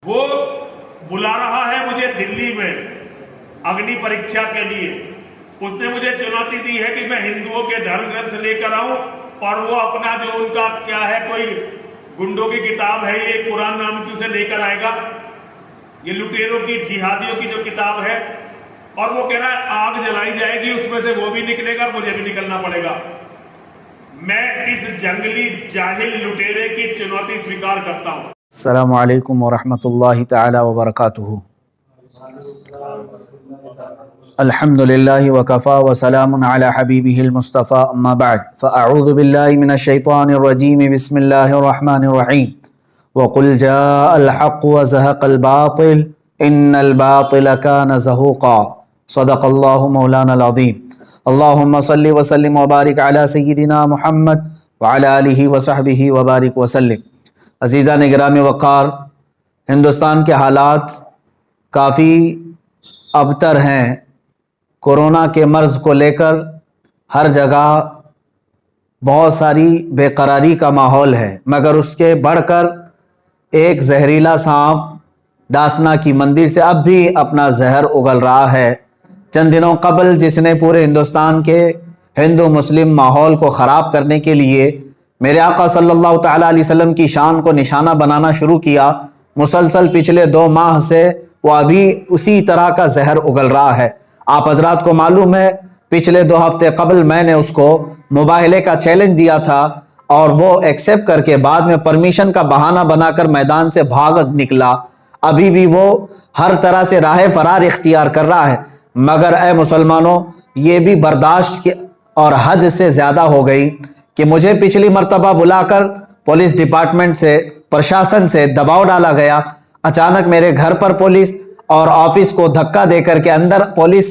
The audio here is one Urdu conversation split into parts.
وہ بلا رہا ہے مجھے دلی میں اگنی پریکشا کے لیے. اس نے مجھے چنوتی دی ہے کہ میں ہندوؤں کے دھرم گرنتھ لے کر آؤں اور وہ اپنا جو ان کا کیا ہے کوئی گنڈوں کی کتاب ہے یہ قرآن نام کی اسے لے کر آئے گا. یہ لٹیروں کی جہادیوں کی جو کتاب ہے اور وہ کہہ رہا ہے آگ جلائی جائے گی اس میں سے وہ بھی نکلے گا مجھے بھی نکلنا پڑے گا. میں اس جنگلی جاہل لٹیرے کی چنوتی سویکار کرتا ہوں. السلام علیکم ورحمۃ اللہ تعالی وبرکاتہ. الحمد للہ وکفا وسلام علی حبیبہ المصطفیٰ اما بعد فاعوذ باللہ من الشیطان الرجیم بسم اللہ الرحمن الرحیم وقل جاء الحق وزهق الباطل ان الباطل كان زهوقا صدق اللہ مولانا العظیم. اللہم صلی وسلم وبارک علی سیدنا محمد وعلی آلہ وصحبہ وبارک وسلم. عزیزان گرامی وقار، ہندوستان کے حالات کافی ابتر ہیں. کورونا کے مرض کو لے کر ہر جگہ بہت ساری بے قراری کا ماحول ہے، مگر اس کے بڑھ کر ایک زہریلا سانپ ڈاسنا کی مندر سے اب بھی اپنا زہر اگل رہا ہے. چند دنوں قبل جس نے پورے ہندوستان کے ہندو مسلم ماحول کو خراب کرنے کے لیے میرے آقا صلی اللہ تعالیٰ علیہ وسلم کی شان کو نشانہ بنانا شروع کیا، مسلسل پچھلے 2 ماہ سے وہ ابھی اسی طرح کا زہر اگل رہا ہے. آپ حضرات کو معلوم ہے پچھلے 2 ہفتے قبل میں نے اس کو مباہلے کا چیلنج دیا تھا اور وہ ایکسیپٹ کر کے بعد میں پرمیشن کا بہانہ بنا کر میدان سے بھاگ نکلا. ابھی بھی وہ ہر طرح سے راہ فرار اختیار کر رہا ہے، مگر اے مسلمانوں یہ بھی برداشت اور حد سے زیادہ ہو گئی کہ مجھے پچھلی مرتبہ بلا کر پولیس ڈپارٹمنٹ سے پرشاسن سے دباؤ ڈالا گیا. اچانک میرے گھر پر پولیس اور آفس کو دھکا دے کر کے اندر پولیس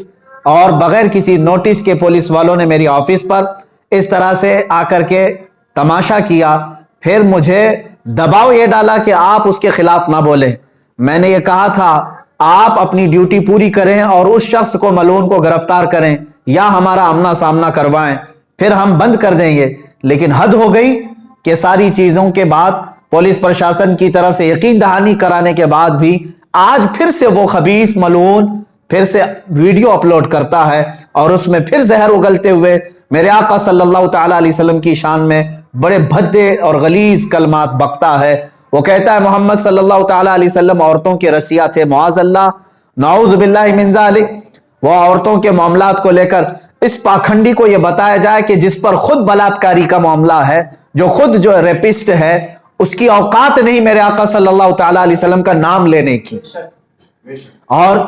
اور بغیر کسی نوٹس کے پولیس والوں نے میری آفس پر اس طرح سے آ کر کے تماشا کیا. پھر مجھے دباؤ یہ ڈالا کہ آپ اس کے خلاف نہ بولیں. میں نے یہ کہا تھا آپ اپنی ڈیوٹی پوری کریں اور اس شخص کو ملعون کو گرفتار کریں یا ہمارا آمنا سامنا کروائیں، پھر ہم بند کر دیں گے. لیکن حد ہو گئی کہ ساری چیزوں کے بعد پولیس پرشاسن کی طرف سے یقین دہانی کرانے کے بعد بھی آج پھر سے وہ خبیث ملعون پھر سے ویڈیو اپلوڈ کرتا ہے اور اس میں پھر زہر اگلتے ہوئے میرے آقا صلی اللہ تعالیٰ علیہ وسلم کی شان میں بڑے بھدے اور غلیظ کلمات بکتا ہے. وہ کہتا ہے محمد صلی اللہ تعالیٰ علیہ وسلم عورتوں کے رسیا تھے، معاذ اللہ، نعوذ باللہ من ذالک. وہ عورتوں کے معاملات کو لے کر اس پاکھنڈی کو یہ بتایا جائے کہ جس پر خود بلاتکاری کا معاملہ ہے، جو خود جو ریپسٹ ہے، اس کی اوقات نہیں میرے آقا صلی اللہ تعالیٰ علیہ وسلم کا نام لینے کی. اور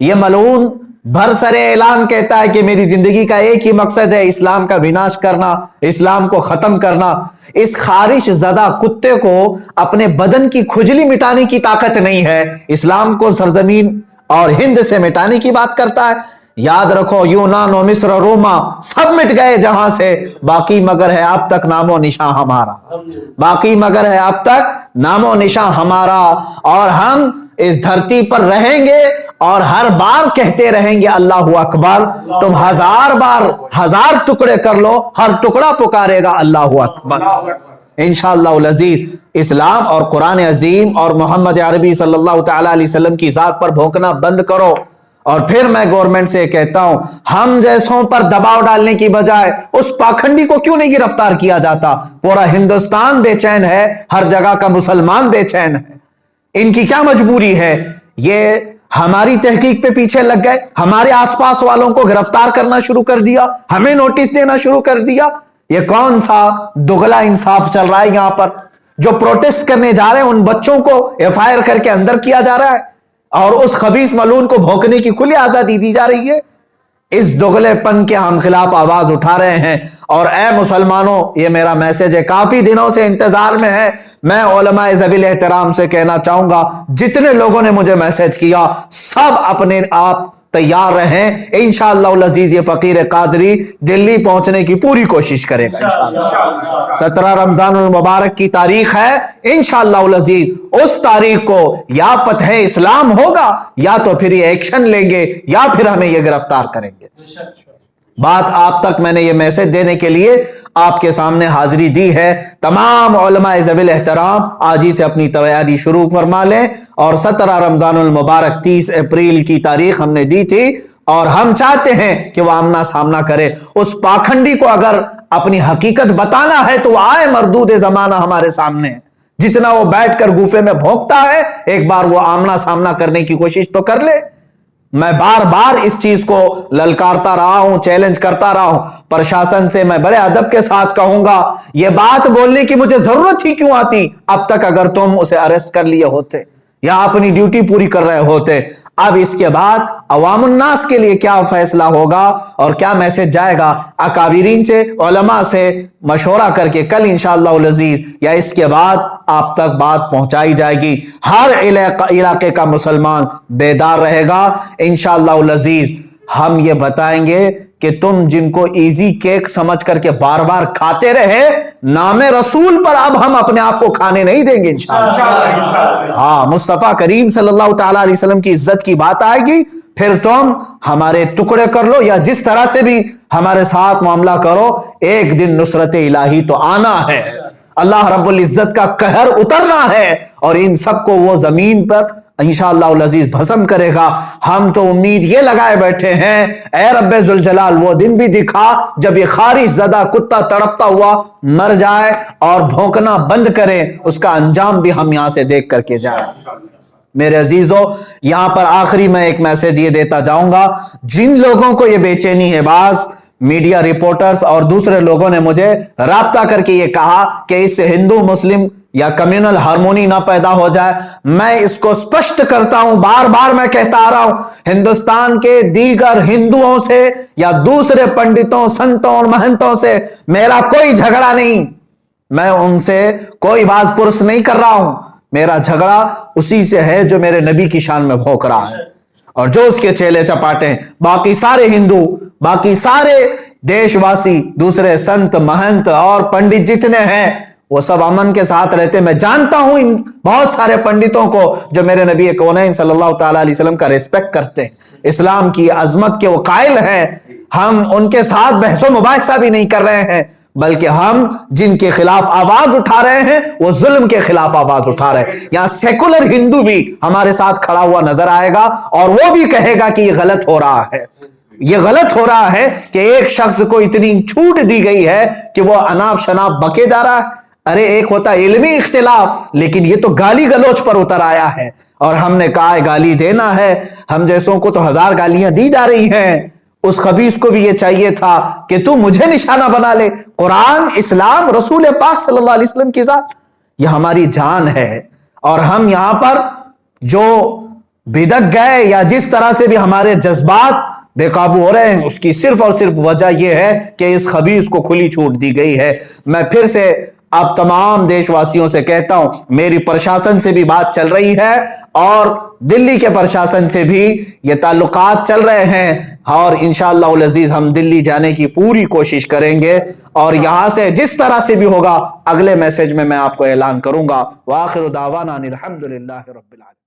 یہ ملعون بھر سرے اعلان کہتا ہے کہ میری زندگی کا ایک ہی مقصد ہے اسلام کا وناش کرنا، اسلام کو ختم کرنا. اس خارش زدہ کتے کو اپنے بدن کی کھجلی مٹانے کی طاقت نہیں ہے، اسلام کو سرزمین اور ہند سے مٹانے کی بات کرتا ہے. یاد رکھو یونان و مصر روما سب مٹ گئے جہاں سے، باقی مگر ہے اب تک نام و نشاں ہمارا، باقی مگر ہے اب تک نام و نشاں ہمارا. اور ہم اس دھرتی پر رہیں گے اور ہر بار کہتے رہیں گے اللہ اکبر. تم 1000 بار 1000 ٹکڑے کر لو، ہر ٹکڑا پکارے گا اللہ اکبر. انشاءاللہ العزیز اسلام اور قرآن عظیم اور محمد عربی صلی اللہ تعالیٰ علیہ وسلم کی ذات پر بھونکنا بند کرو. اور پھر میں گورنمنٹ سے کہتا ہوں ہم جیسوں پر دباؤ ڈالنے کی بجائے اس پاکھنڈی کو کیوں نہیں گرفتار کیا جاتا؟ پورا ہندوستان بے چین ہے، ہر جگہ کا مسلمان بے چین ہے. ان کی کیا مجبوری ہے؟ یہ ہماری تحقیق پہ پیچھے لگ گئے، ہمارے آس پاس والوں کو گرفتار کرنا شروع کر دیا، ہمیں نوٹس دینا شروع کر دیا. یہ کون سا دگلا انصاف چل رہا ہے یہاں پر؟ جو پروٹیسٹ کرنے جا رہے ہیں ان بچوں کو FIR کر کے اندر کیا جا رہا ہے اور اس خبیث ملعون کو بھونکنے کی کھلی آزادی دی جا رہی ہے. اس دغلے پن کے ہم خلاف آواز اٹھا رہے ہیں. اور اے مسلمانوں یہ میرا میسج ہے، کافی دنوں سے انتظار میں ہے. میں علماء ذوی احترام سے کہنا چاہوں گا جتنے لوگوں نے مجھے میسج کیا سب اپنے آپ تیار رہیں. انشاءاللہ العزیز یہ فقیر قادری دلی پہنچنے کی پوری کوشش کرے گا. 17 رمضان المبارک کی تاریخ ہے، انشاءاللہ العزیز اس تاریخ کو یا فتح اسلام ہوگا یا تو پھر یہ ایکشن لیں گے یا پھر ہمیں یہ گرفتار کریں گے. بات آپ تک میں نے یہ میسج دینے کے لیے آپ کے سامنے حاضری دی ہے۔ تمام علماء ذوی الاحترام آج ہی سے اپنی تیاری شروع فرما لیں، اور 17 رمضان المبارک 30 اپریل کی تاریخ ہم نے دی تھی، اور ہم چاہتے ہیں کہ وہ آمنا سامنا کرے۔ اس پاکھنڈی کو اگر اپنی حقیقت بتانا ہے تو وہ آئے، مردود زمانہ ہمارے سامنے، جتنا وہ بیٹھ کر گوفے میں بھونکتا ہے ایک بار وہ آمنا سامنا کرنے کی کوشش تو کر لے۔ میں بار بار اس چیز کو للکارتا رہا ہوں، چیلنج کرتا رہا ہوں، پرشاسن سے میں بڑے ادب کے ساتھ کہوں گا یہ بات بولنے کی مجھے ضرورت ہی کیوں آتی اب تک، اگر تم اسے اریسٹ کر لیے ہوتے یا اپنی ڈیوٹی پوری کر رہے ہوتے۔ اب اس کے بعد عوام الناس کے لیے کیا فیصلہ ہوگا اور کیا میسج جائے گا، اکابرین سے، علماء سے مشورہ کر کے کل انشاءاللہ العزیز یا اس کے بعد آپ تک بات پہنچائی جائے گی۔ ہر علاقے کا مسلمان بیدار رہے گا انشاءاللہ العزیز۔ ہم یہ بتائیں گے کہ تم جن کو ایزی کیک سمجھ کر کے بار بار کھاتے رہے، نام رسول پر اب ہم اپنے آپ کو کھانے نہیں دیں گے انشاءاللہ۔ ہاں، مصطفیٰ کریم صلی اللہ تعالیٰ علیہ وسلم کی عزت کی بات آئے گی، پھر تم ہمارے ٹکڑے کر لو یا جس طرح سے بھی ہمارے ساتھ معاملہ کرو، ایک دن نصرت الہی تو آنا ہے، اللہ رب العزت کا قہر اترنا ہے، اور ان سب کو وہ زمین پر انشاءاللہ العزیز بھسم کرے گا۔ ہم تو امید یہ لگائے بیٹھے ہیں اے رب ذوالجلال وہ دن بھی دکھا جب یہ خارج زدہ کتا تڑپتا ہوا مر جائے اور بھونکنا بند کرے، اس کا انجام بھی ہم یہاں سے دیکھ کر کے جائیں۔ میرے عزیزو، یہاں پر آخری میں ایک میسج یہ دیتا جاؤں گا، جن لوگوں کو یہ بے چینی ہے، بعض میڈیا رپورٹرز اور دوسرے لوگوں نے مجھے رابطہ کر کے یہ کہا کہ اس سے ہندو مسلم یا کمیونل ہارمونی نہ پیدا ہو جائے، میں اس کو سپشٹ کرتا ہوں، بار بار میں کہتا آ رہا ہوں، ہندوستان کے دیگر ہندوؤں سے یا دوسرے پنڈتوں، سنتوں اور مہنتوں سے میرا کوئی جھگڑا نہیں، میں ان سے کوئی باز پرس نہیں کر رہا ہوں، میرا جھگڑا اسی سے ہے جو میرے نبی کی شان میں بھونک رہا ہے اور جو اس کے چیلے چپاٹے ہیں۔ باقی سارے ہندو، باقی سارے دیش واسی، دوسرے سنت مہنت اور پنڈت جتنے ہیں وہ سب امن کے ساتھ رہتے۔ میں جانتا ہوں ان بہت سارے پنڈتوں کو جو میرے نبی کونین صلی اللہ تعالیٰ علیہ وسلم کا ریسپیکٹ کرتے ہیں، اسلام کی عظمت کے وہ قائل ہیں، ہم ان کے ساتھ بحث و مباحثہ بھی نہیں کر رہے ہیں، بلکہ ہم جن کے خلاف آواز اٹھا رہے ہیں وہ ظلم کے خلاف آواز اٹھا رہے ہیں۔ یہاں سیکولر ہندو بھی ہمارے ساتھ کھڑا ہوا نظر آئے گا اور وہ بھی کہے گا کہ یہ غلط ہو رہا ہے، یہ غلط ہو رہا ہے کہ ایک شخص کو اتنی چھوٹ دی گئی ہے کہ وہ اناپ شناپ بکے جا رہا ہے۔ ارے ایک ہوتا ہے علمی اختلاف، لیکن یہ تو گالی گلوچ پر اتر آیا ہے، اور ہم نے کہا ہے گالی دینا ہے، ہم جیسوں کو تو 1000 گالیاں دی جا رہی ہیں، اس خبیث کو بھی یہ چاہیے تھا کہ تو مجھے نشانہ بنا لے۔ قرآن، اسلام، رسول پاک صلی اللہ علیہ وسلم کی ذات، یہ ہماری جان ہے، اور ہم یہاں پر جو بدک گئے یا جس طرح سے بھی ہمارے جذبات بے قابو ہو رہے ہیں، اس کی صرف اور صرف وجہ یہ ہے کہ اس خبیث کو کھلی چھوٹ دی گئی ہے۔ میں پھر سے اب تمام دیش واسیوں سے کہتا ہوں، میری پرشاسن سے بھی بات چل رہی ہے اور دلی کے پرشاسن سے بھی یہ تعلقات چل رہے ہیں، اور انشاءاللہ العزیز ہم دلی جانے کی پوری کوشش کریں گے، اور یہاں سے جس طرح سے بھی ہوگا اگلے میسج میں آپ کو اعلان کروں گا۔ وآخر دعوانا الحمدللہ رب العالمین۔